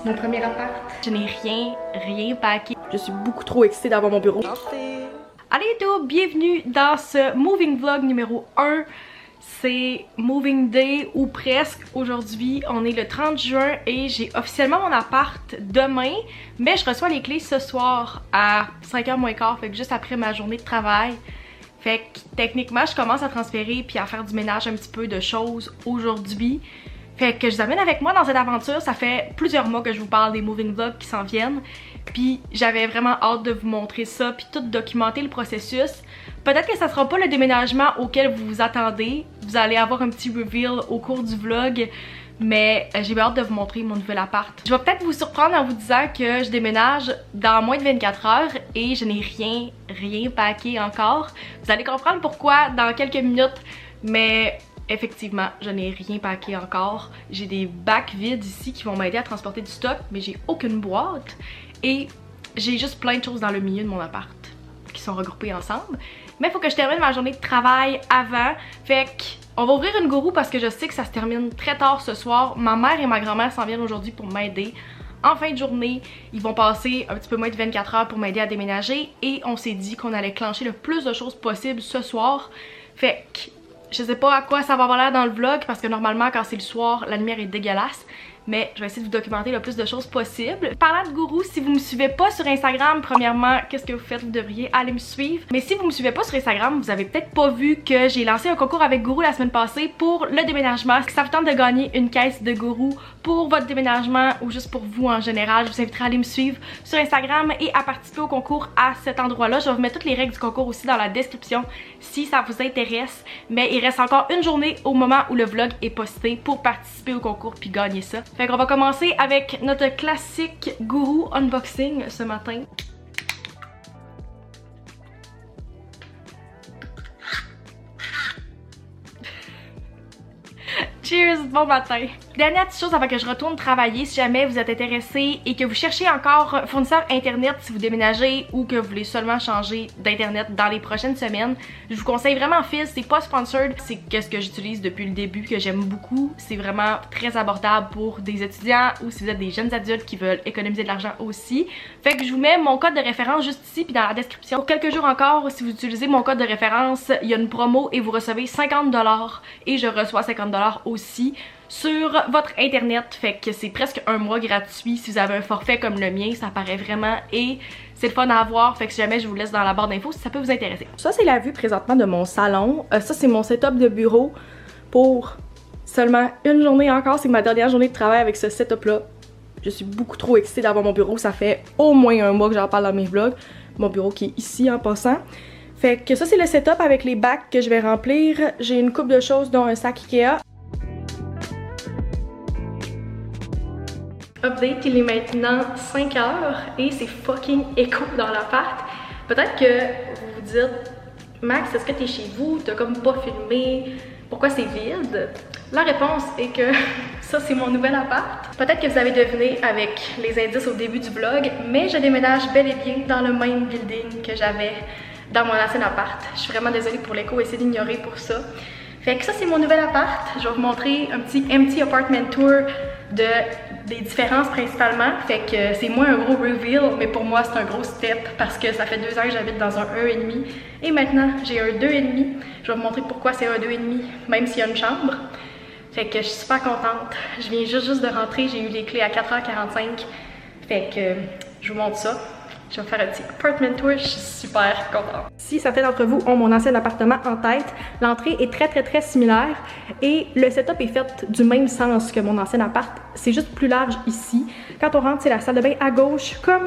mon premier appart. Je n'ai rien packé. Je suis beaucoup trop excitée d'avoir mon bureau. Allez tout, bienvenue dans ce moving vlog numéro 1. C'est moving day ou presque. Aujourd'hui, on est le 30 juin et j'ai officiellement mon appart demain. Mais je reçois les clés ce soir à 5h moins quart, fait que juste après ma journée de travail. Fait que techniquement, je commence à transférer puis à faire du ménage un petit peu de choses aujourd'hui. Fait que je vous amène avec moi dans cette aventure. Ça fait plusieurs mois que je vous parle des moving vlogs qui s'en viennent. Puis j'avais vraiment hâte de vous montrer ça puis tout documenter le processus. Peut-être que ça sera pas le déménagement auquel vous vous attendez. Vous allez avoir un petit reveal au cours du vlog. Mais j'ai hâte de vous montrer mon nouvel appart. Je vais peut-être vous surprendre en vous disant que je déménage dans moins de 24 heures et je n'ai rien packé encore. Vous allez comprendre pourquoi dans quelques minutes, mais effectivement, je n'ai rien packé encore. J'ai des bacs vides ici qui vont m'aider à transporter du stock, mais j'ai aucune boîte. Et j'ai juste plein de choses dans le milieu de mon appart qui sont regroupées ensemble. Mais il faut que je termine ma journée de travail avant. Fait que on va ouvrir une gourou parce que je sais que ça se termine très tard ce soir. Ma mère et ma grand-mère s'en viennent aujourd'hui pour m'aider. En fin de journée, ils vont passer un petit peu moins de 24 heures pour m'aider à déménager. Et on s'est dit qu'on allait clencher le plus de choses possible ce soir. Fait que je sais pas à quoi ça va avoir l'air dans le vlog parce que normalement quand c'est le soir, la lumière est dégueulasse. Mais je vais essayer de vous documenter le plus de choses possible. Parlant de gourou, si vous me suivez pas sur Instagram, premièrement, qu'est-ce que vous faites? Vous devriez aller me suivre. Mais si vous me suivez pas sur Instagram, vous avez peut-être pas vu que j'ai lancé un concours avec Gourou la semaine passée pour le déménagement. Si ça vous tente de gagner une caisse de Gourou pour votre déménagement ou juste pour vous en général, je vous inviterai à aller me suivre sur Instagram et à participer au concours à cet endroit-là. Je vais vous mettre toutes les règles du concours aussi dans la description si ça vous intéresse. Mais il reste encore une journée au moment où le vlog est posté pour participer au concours puis gagner ça. Fait qu'on va commencer avec notre classique Gourou unboxing ce matin. Cheers, bon matin! Dernière petite chose avant que je retourne travailler, si jamais vous êtes intéressé et que vous cherchez encore fournisseur internet si vous déménagez ou que vous voulez seulement changer d'internet dans les prochaines semaines, je vous conseille vraiment Fizz, c'est pas sponsored, c'est qu'est-ce que j'utilise depuis le début que j'aime beaucoup, c'est vraiment très abordable pour des étudiants ou si vous êtes des jeunes adultes qui veulent économiser de l'argent aussi. Fait que je vous mets mon code de référence juste ici puis dans la description. Pour quelques jours encore, si vous utilisez mon code de référence, il y a une promo et vous recevez 50$ et je reçois 50$ aussi sur votre internet, fait que c'est presque un mois gratuit si vous avez un forfait comme le mien, ça paraît vraiment et c'est le fun à avoir, fait que si jamais je vous laisse dans la barre d'infos si ça peut vous intéresser. Ça c'est la vue présentement de mon salon, ça c'est mon setup de bureau pour seulement une journée encore, c'est ma dernière journée de travail avec ce setup là. Je suis beaucoup trop excitée d'avoir mon bureau, ça fait au moins un mois que j'en parle dans mes vlogs, mon bureau qui est ici en passant. Fait que ça c'est le setup avec les bacs que je vais remplir, j'ai une couple de choses dont un sac Ikea. Update, il est maintenant 5h et c'est fucking écho dans l'appart. Peut-être que vous vous dites, Max, est-ce que t'es chez vous? T'as comme pas filmé? Pourquoi c'est vide? La réponse est que ça c'est mon nouvel appart. Peut-être que vous avez deviné avec les indices au début du vlog, mais je déménage bel et bien dans le même building que j'avais dans mon ancien appart. Je suis vraiment désolée pour l'écho, essayez d'ignorer pour ça. Fait que ça c'est mon nouvel appart. Je vais vous montrer un petit empty apartment tour des différences principalement. Fait que c'est moins un gros reveal, mais pour moi c'est un gros step parce que ça fait 2 ans que j'habite dans un 1,5 et maintenant j'ai un 2,5. Je vais vous montrer pourquoi c'est un 2,5 même s'il y a une chambre. Fait que je suis super contente. Je viens juste de rentrer, j'ai eu les clés à 4h45. Fait que je vous montre ça. Je vais faire un petit apartment tour, je suis super contente. Si certains d'entre vous ont mon ancien appartement en tête, l'entrée est très similaire et le setup est fait du même sens que mon ancien appart. C'est juste plus large ici. Quand on rentre, c'est la salle de bain à gauche comme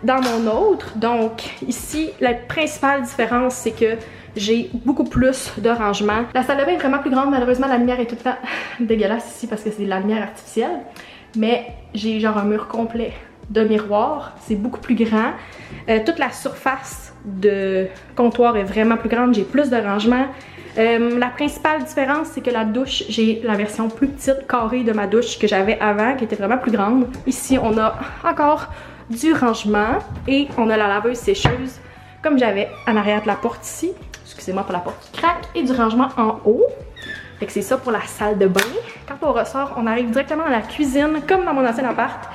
dans mon autre. Donc ici, la principale différence, c'est que j'ai beaucoup plus de rangement. La salle de bain est vraiment plus grande. Malheureusement, la lumière est tout le temps dégueulasse ici parce que c'est de la lumière artificielle. Mais j'ai genre un mur complet de miroir, c'est beaucoup plus grand. Toute la surface de comptoir est vraiment plus grande, j'ai plus de rangement. La principale différence, c'est que la douche, j'ai la version plus petite, carrée de ma douche que j'avais avant, qui était vraiment plus grande. Ici, on a encore du rangement et on a la laveuse sécheuse, comme j'avais en arrière de la porte ici. Excusez-moi pour la porte qui craque. Et du rangement en haut. Fait que c'est ça pour la salle de bain. Quand on ressort, on arrive directement dans la cuisine, comme dans mon ancien appart.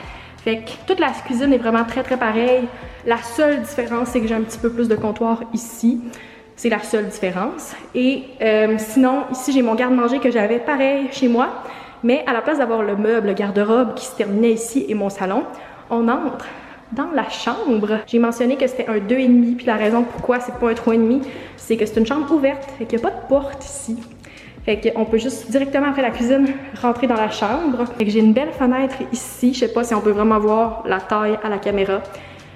Fait que toute la cuisine est vraiment très pareille. La seule différence, c'est que j'ai un petit peu plus de comptoir ici. C'est la seule différence. Et sinon, ici, j'ai mon garde-manger que j'avais pareil chez moi. Mais à la place d'avoir le meuble, le garde-robe qui se terminait ici et mon salon, on entre dans la chambre. J'ai mentionné que c'était un 2,5, puis la raison pourquoi c'est pas un 3,5, c'est que c'est une chambre ouverte, fait qu'il n'y a pas de porte ici. Fait qu'on peut juste directement après la cuisine rentrer dans la chambre. Fait que j'ai une belle fenêtre ici. Je sais pas si on peut vraiment voir la taille à la caméra.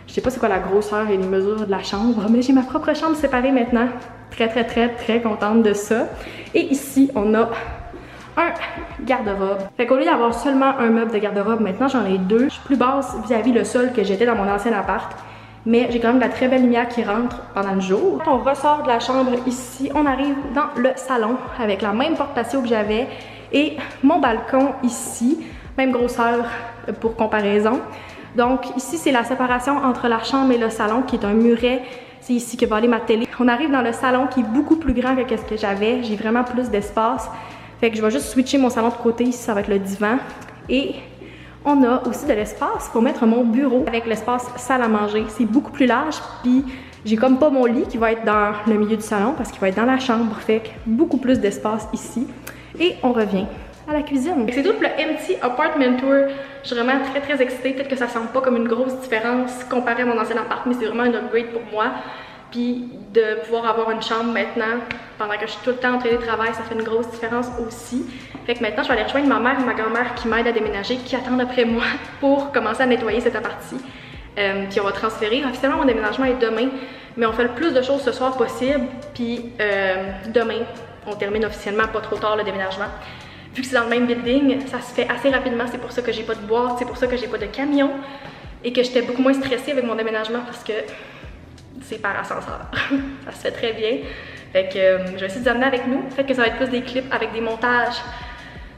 Je sais pas c'est quoi la grosseur et les mesures de la chambre, mais j'ai ma propre chambre séparée maintenant. Très contente de ça. Et ici, on a un garde-robe. Fait qu'au lieu d'avoir seulement un meuble de garde-robe, maintenant j'en ai deux. Je suis plus basse vis-à-vis le sol que j'étais dans mon ancien appart. Mais j'ai quand même de la très belle lumière qui rentre pendant le jour. Quand on ressort de la chambre ici, on arrive dans le salon avec la même porte patio que j'avais et mon balcon ici, même grosseur pour comparaison. Donc ici, c'est la séparation entre la chambre et le salon qui est un muret. C'est ici que va aller ma télé. On arrive dans le salon qui est beaucoup plus grand que ce que j'avais. J'ai vraiment plus d'espace. Fait que je vais juste switcher mon salon de côté. Ici, ça va être le divan. Et on a aussi de l'espace pour mettre mon bureau avec l'espace salle à manger. C'est beaucoup plus large, puis j'ai comme pas mon lit qui va être dans le milieu du salon parce qu'il va être dans la chambre. Fait que beaucoup plus d'espace ici. Et on revient à la cuisine. C'est tout pour le Empty Apartment Tour. Je suis vraiment très excitée. Peut-être que ça semble pas comme une grosse différence comparé à mon ancien appart, mais c'est vraiment une upgrade pour moi. Puis de pouvoir avoir une chambre maintenant, pendant que je suis tout le temps en télétravail, ça fait une grosse différence aussi. Fait que maintenant, je vais aller rejoindre ma mère et ma grand-mère qui m'aident à déménager, qui attendent après moi pour commencer à nettoyer cette partie. Puis on va transférer. Officiellement, mon déménagement est demain, mais on fait le plus de choses ce soir possible. Puis demain, on termine officiellement pas trop tard le déménagement. Vu que c'est dans le même building, ça se fait assez rapidement. C'est pour ça que j'ai pas de boîte, c'est pour ça que j'ai pas de camion et que j'étais beaucoup moins stressée avec mon déménagement parce que c'est par ascenseur. Ça se fait très bien. Fait que je vais essayer de vous amener avec nous. Fait que ça va être plus des clips avec des montages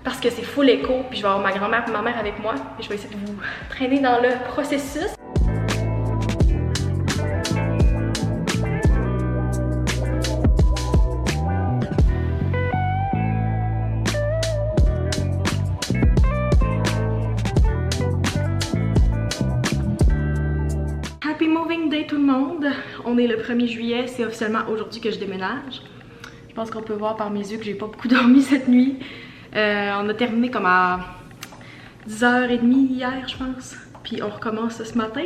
parce que c'est full écho. Puis je vais avoir ma grand-mère et ma mère avec moi. Et je vais essayer de vous traîner dans le processus. Happy Moving Day tout le monde! On est le 1er juillet, c'est officiellement aujourd'hui que je déménage. Je pense qu'on peut voir par mes yeux que j'ai pas beaucoup dormi cette nuit. On a terminé comme à 10h30 hier, je pense. Puis on recommence ce matin.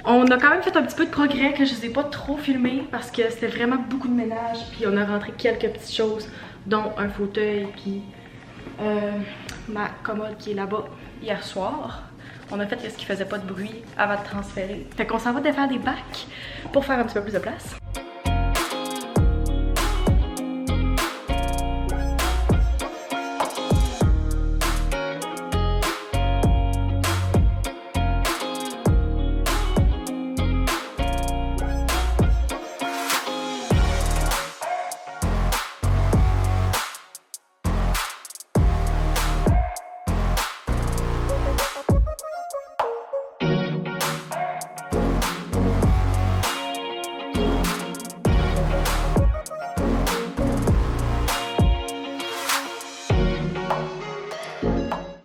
On a quand même fait un petit peu de progrès que je ne vous ai pas trop filmé parce que c'était vraiment beaucoup de ménage. Puis on a rentré quelques petites choses, dont un fauteuil puis ma commode qui est là-bas hier soir. On a fait ce qui faisait pas de bruit avant de transférer. Fait qu'on s'en va défaire des bacs pour faire un petit peu plus de place.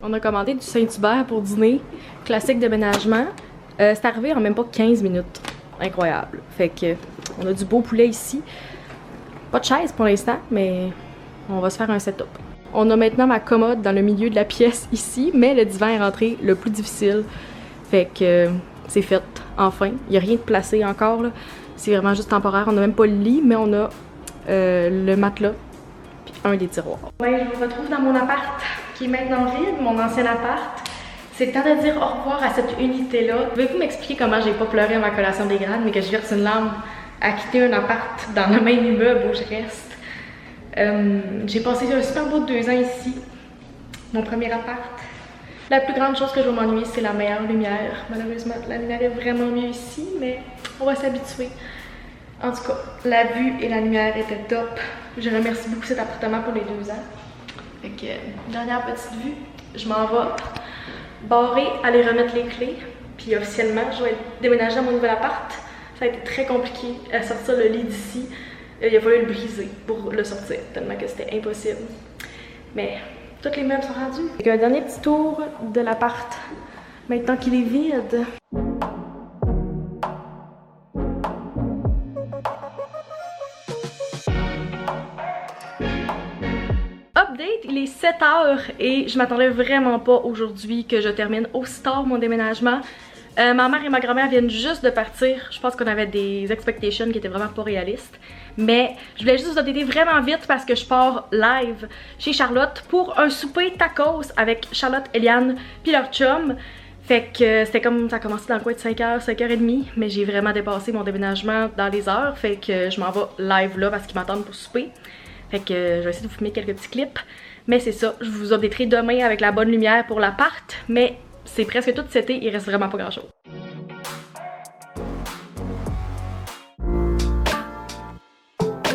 On a commandé du Saint-Hubert pour dîner, classique déménagement. C'est arrivé en même pas 15 minutes. Incroyable. Fait que on a du beau poulet ici. Pas de chaise pour l'instant, mais on va se faire un setup. On a maintenant ma commode dans le milieu de la pièce ici, mais le divan est rentré le plus difficile. Fait que c'est fait, enfin. Il n'y a rien de placé encore, là. C'est vraiment juste temporaire. On n'a même pas le lit, mais on a le matelas puis un des tiroirs. Ouais, je vous retrouve dans mon appart qui est maintenant vide, mon ancien appart. C'est le temps de dire au revoir à cette unité-là. Pouvez-vous m'expliquer comment j'ai pas pleuré à ma collation des grades, mais que je verse une larme à quitter un appart dans le même immeuble où je reste? J'ai passé un super beau 2 ans ici, mon premier appart. La plus grande chose que je vais m'ennuyer, c'est la meilleure lumière. Malheureusement, la lumière est vraiment mieux ici, mais on va s'habituer. En tout cas, la vue et la lumière étaient top. Je remercie beaucoup cet appartement pour les 2 ans. Fait que, dernière petite vue, je m'en vais barrer, aller remettre les clés. Puis officiellement, je vais déménager dans mon nouvel appart. Ça a été très compliqué à sortir le lit d'ici. Il a fallu le briser pour le sortir, tellement que c'était impossible. Mais tous les meubles sont rendus. Fait un dernier petit tour de l'appart maintenant qu'il est vide. Update, il est 7h et je m'attendais vraiment pas aujourd'hui que je termine aussi tard mon déménagement. Ma mère et ma grand-mère viennent juste de partir. Je pense qu'on avait des expectations qui étaient vraiment pas réalistes. Mais je voulais juste vous updater vraiment vite parce que je pars live chez Charlotte pour un souper tacos avec Charlotte, Eliane puis leur chum. Fait que c'était comme ça a commencé dans le coin de 5h, 5h30. Mais j'ai vraiment dépassé mon déménagement dans les heures. Fait que je m'en vais live là parce qu'ils m'attendent pour souper. Fait que je vais essayer de vous filmer quelques petits clips. Mais c'est ça, je vous updaterai demain avec la bonne lumière pour l'appart. Mais c'est presque tout cet été, il reste vraiment pas grand chose.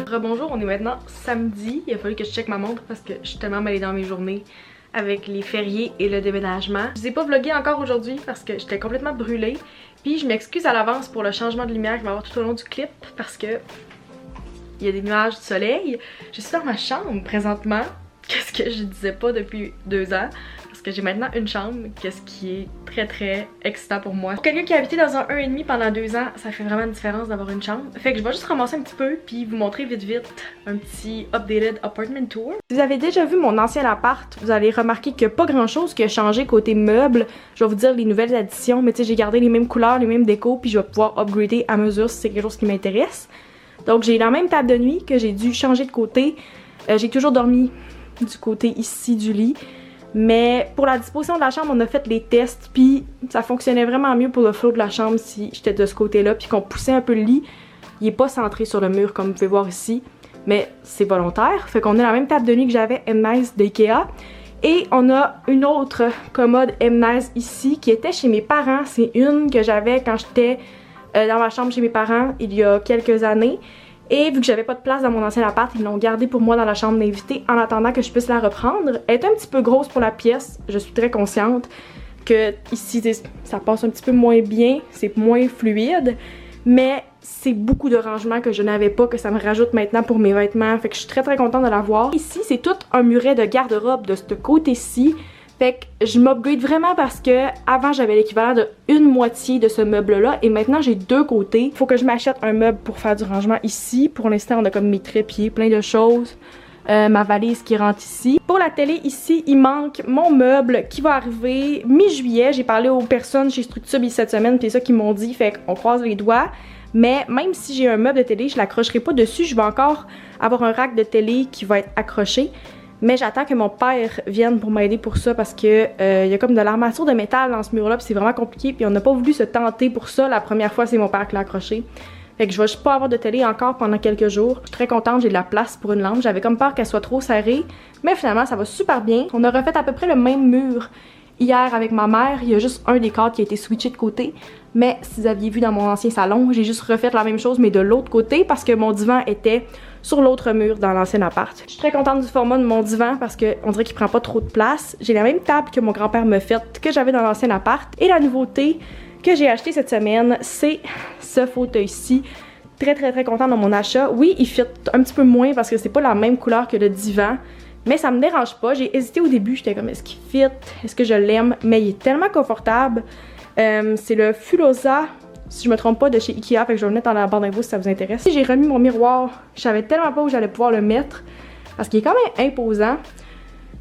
Rebonjour, on est maintenant samedi. Il a fallu que je check ma montre parce que je suis tellement mêlée dans mes journées avec les fériés et le déménagement. Je vous ai pas vlogué encore aujourd'hui parce que j'étais complètement brûlée. Puis je m'excuse à l'avance pour le changement de lumière qu'il va y avoir tout au long du clip parce que il y a des nuages du soleil. Je suis dans ma chambre présentement. Qu'est-ce que je disais pas depuis 2 ans. Parce que j'ai maintenant une chambre. Qu'est-ce qui est très très excitant pour moi. Pour quelqu'un qui a habité dans un 1,5 pendant 2 ans, ça fait vraiment une différence d'avoir une chambre. Fait que je vais juste ramasser un petit peu puis vous montrer vite un petit updated apartment tour. Si vous avez déjà vu mon ancien appart, vous allez remarquer qu'il n'y a pas grand chose qui a changé côté meubles. Je vais vous dire les nouvelles additions, mais tu sais j'ai gardé les mêmes couleurs, les mêmes décos puis je vais pouvoir upgrader à mesure si c'est quelque chose qui m'intéresse. Donc j'ai la même table de nuit que j'ai dû changer de côté. J'ai toujours dormi du côté ici du lit. Mais pour la disposition de la chambre, on a fait les tests. Puis ça fonctionnait vraiment mieux pour le flow de la chambre si j'étais de ce côté-là. Puis qu'on poussait un peu le lit. Il est pas centré sur le mur comme vous pouvez voir ici. Mais c'est volontaire. Fait qu'on a la même table de nuit que j'avais M-Nice d'Ikea. Et on a une autre commode M-Nice ici qui était chez mes parents. C'est une que j'avais quand j'étais dans ma chambre chez mes parents il y a quelques années. Et vu que j'avais pas de place dans mon ancien appart, ils l'ont gardée pour moi dans la chambre d'invité en attendant que je puisse la reprendre. Elle est un petit peu grosse pour la pièce, je suis très consciente que ici ça passe un petit peu moins bien, c'est moins fluide, mais c'est beaucoup de rangements que je n'avais pas, que ça me rajoute maintenant pour mes vêtements, fait que je suis très très contente de l'avoir. Ici c'est tout un muret de garde-robe de ce côté-ci. Fait que je m'upgrade vraiment parce que avant j'avais l'équivalent de une moitié de ce meuble là et maintenant j'ai 2 côtés. Faut que je m'achète un meuble pour faire du rangement ici. Pour l'instant on a comme mes trépieds, plein de choses. Ma valise qui rentre ici. Pour la télé ici il manque mon meuble qui va arriver mi-juillet. J'ai parlé aux personnes chez Structube cette semaine puis c'est ça qu'ils m'ont dit, fait qu'on croise les doigts. Mais même si j'ai un meuble de télé je l'accrocherai pas dessus, je vais encore avoir un rack de télé qui va être accroché. Mais j'attends que mon père vienne pour m'aider pour ça parce que il y a comme de l'armature de métal dans ce mur-là puis c'est vraiment compliqué puis on n'a pas voulu se tenter pour ça. La première fois c'est mon père qui l'a accroché. Fait que je vais juste pas avoir de télé encore pendant quelques jours. Je suis très contente, j'ai de la place pour une lampe. J'avais comme peur qu'elle soit trop serrée, mais finalement ça va super bien. On a refait à peu près le même mur hier avec ma mère. Il y a juste un des cadres qui a été switché de côté. Mais si vous aviez vu dans mon ancien salon, j'ai juste refait la même chose mais de l'autre côté parce que mon divan était sur l'autre mur dans l'ancien appart. Je suis très contente du format de mon divan parce qu'on dirait qu'il prend pas trop de place. J'ai la même table que mon grand-père m'a faite, que j'avais dans l'ancien appart. Et la nouveauté que j'ai acheté cette semaine, c'est ce fauteuil-ci. Très très très contente de mon achat. Oui, il fit un petit peu moins parce que c'est pas la même couleur que le divan. Mais ça me dérange pas. J'ai hésité au début, j'étais comme est-ce qu'il fit? Est-ce que je l'aime? Mais il est tellement confortable. C'est le Fulosa, si je me trompe pas, de chez Ikea, fait que je vais le mettre dans la barre d'infos si ça vous intéresse. J'ai remis mon miroir, je savais tellement pas où j'allais pouvoir le mettre parce qu'il est quand même imposant.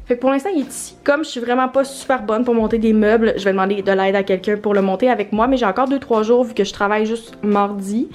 Fait que pour l'instant il est ici. Comme je suis vraiment pas super bonne pour monter des meubles, je vais demander de l'aide à quelqu'un pour le monter avec moi, mais j'ai encore 2-3 jours vu que je travaille juste mardi.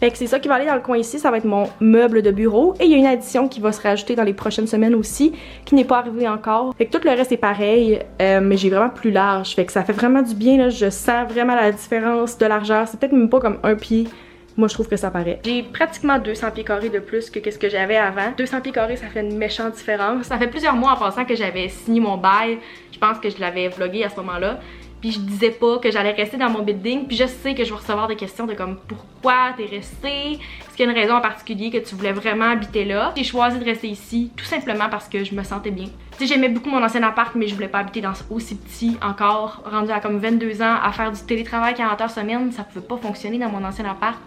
Fait que c'est ça qui va aller dans le coin ici, ça va être mon meuble de bureau. Et il y a une addition qui va se rajouter dans les prochaines semaines aussi, qui n'est pas arrivée encore. Fait que tout le reste est pareil, mais j'ai vraiment plus large. Fait que ça fait vraiment du bien, là. Je sens vraiment la différence de largeur. C'est peut-être même pas comme un pied. Moi, je trouve que ça paraît. J'ai pratiquement 200 pieds carrés de plus que ce que j'avais avant. 200 pieds carrés, ça fait une méchante différence. Ça fait plusieurs mois en passant que j'avais signé mon bail. Je pense que je l'avais vlogué à ce moment-là. Puis je disais pas que j'allais rester dans mon building. Puis je sais que je vais recevoir des questions de comme pourquoi t'es resté? Est-ce qu'il y a une raison en particulier que tu voulais vraiment habiter là? J'ai choisi de rester ici tout simplement parce que je me sentais bien. Tu sais, j'aimais beaucoup mon ancien appart, mais je voulais pas habiter dans aussi petit encore. Rendu à comme 22 ans, à faire du télétravail 40 heures semaine, ça pouvait pas fonctionner dans mon ancien appart.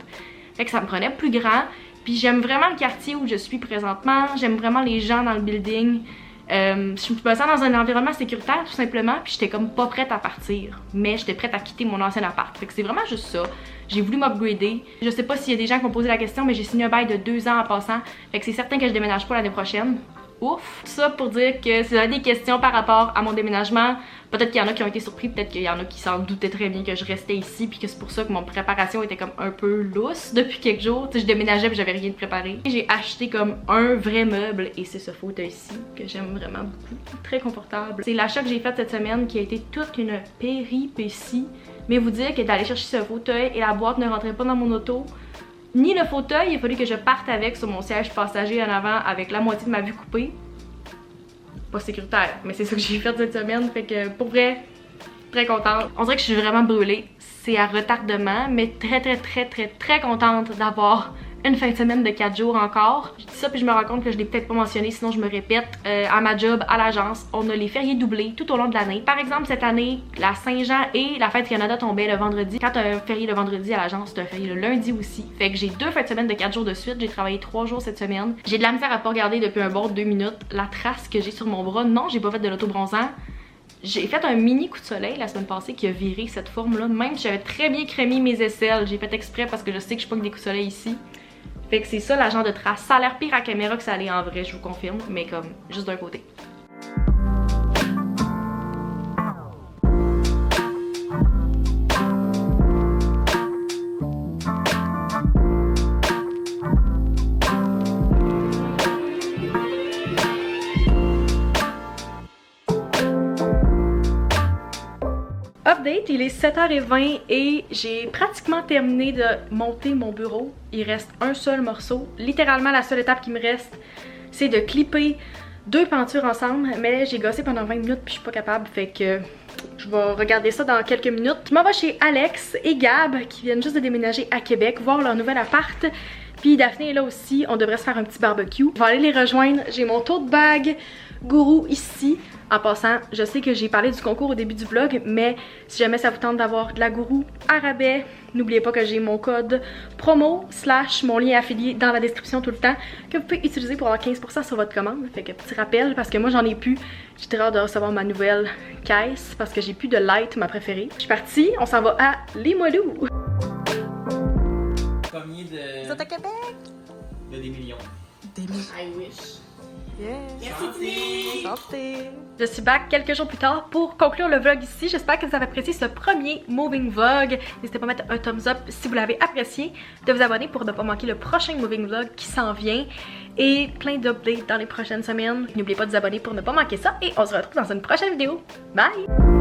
Fait que ça me prenait plus grand. Puis j'aime vraiment le quartier où je suis présentement. J'aime vraiment les gens dans le building. Je me sens dans un environnement sécuritaire tout simplement, puis j'étais comme pas prête à partir, mais j'étais prête à quitter mon ancien appart. Fait que c'est vraiment juste ça. J'ai voulu m'upgrader. Je sais pas s'il y a des gens qui ont posé la question, mais j'ai signé un bail de 2 ans en passant. Fait que c'est certain que je déménage pas l'année prochaine. Ouf! Tout ça pour dire que si vous avez des questions par rapport à mon déménagement, peut-être qu'il y en a qui ont été surpris, peut-être qu'il y en a qui s'en doutaient très bien que je restais ici, puis que c'est pour ça que mon préparation était comme un peu lousse depuis quelques jours. Tu sais, je déménageais puis j'avais rien de préparé. J'ai acheté comme un vrai meuble et c'est ce fauteuil-ci que j'aime vraiment beaucoup. Très confortable. C'est l'achat que j'ai fait cette semaine qui a été toute une péripétie. Mais vous dire que d'aller chercher ce fauteuil et la boîte ne rentrait pas dans mon auto, ni le fauteuil, il a fallu que je parte avec sur mon siège passager en avant avec la moitié de ma vue coupée. Pas sécuritaire, mais c'est ça que j'ai fait cette semaine, fait que pour vrai, très contente. On dirait que je suis vraiment brûlée, c'est à retardement, mais très contente d'avoir une fin de semaine de 4 jours encore. Je dis ça puis je me rends compte que je l'ai peut-être pas mentionné, sinon je me répète. À ma job, à l'agence, on a les fériés doublés tout au long de l'année. Par exemple, cette année, la Saint-Jean et la fête Canada tombaient le vendredi. Quand t'as un férié le vendredi à l'agence, t'as un férié le lundi aussi. Fait que j'ai 2 fins de semaine de 4 jours de suite. J'ai travaillé 3 jours cette semaine. J'ai de la misère à pas regarder depuis un bon 2 minutes la trace que j'ai sur mon bras. Non, j'ai pas fait de l'auto-bronzant. J'ai fait un mini coup de soleil la semaine passée qui a viré cette forme-là. Même si j'avais très bien crémé mes aisselles, j'ai fait exprès parce que je sais que je pogne des coups de soleil ici. Fait que c'est ça l'agent de trace. Ça a l'air pire à caméra que ça allait en vrai, je vous confirme, mais comme juste d'un côté. Update, il est 7h20 et j'ai pratiquement terminé de monter mon bureau. Il reste un seul morceau. Littéralement, la seule étape qui me reste, c'est de clipper 2 pentures ensemble. Mais j'ai gossé pendant 20 minutes puis je suis pas capable. Fait que je vais regarder ça dans quelques minutes. Je m'en vais chez Alex et Gab qui viennent juste de déménager à Québec, voir leur nouvel appart. Puis Daphné est là aussi, on devrait se faire un petit barbecue. Je vais aller les rejoindre. J'ai mon tote bag Gourou ici. En passant, je sais que j'ai parlé du concours au début du vlog, mais si jamais ça vous tente d'avoir de la Gourou à rabais, n'oubliez pas que j'ai mon code promo / mon lien affilié dans la description tout le temps que vous pouvez utiliser pour avoir 15% sur votre commande. Fait que petit rappel, parce que moi j'en ai plus. J'ai très hâte de recevoir ma nouvelle caisse parce que j'ai plus de light, ma préférée. Je suis partie, on s'en va à Limoilou. Combien de... Vous êtes à Québec? De des millions. Des millions. I wish. Yes. Merci. Santé. Je suis back quelques jours plus tard pour conclure le vlog ici. J'espère que vous avez apprécié ce premier moving vlog. N'hésitez pas à mettre un thumbs up si vous l'avez apprécié, de vous abonner pour ne pas manquer le prochain moving vlog qui s'en vient et plein d'updates dans les prochaines semaines. N'oubliez pas de vous abonner pour ne pas manquer ça et on se retrouve dans une prochaine vidéo. Bye!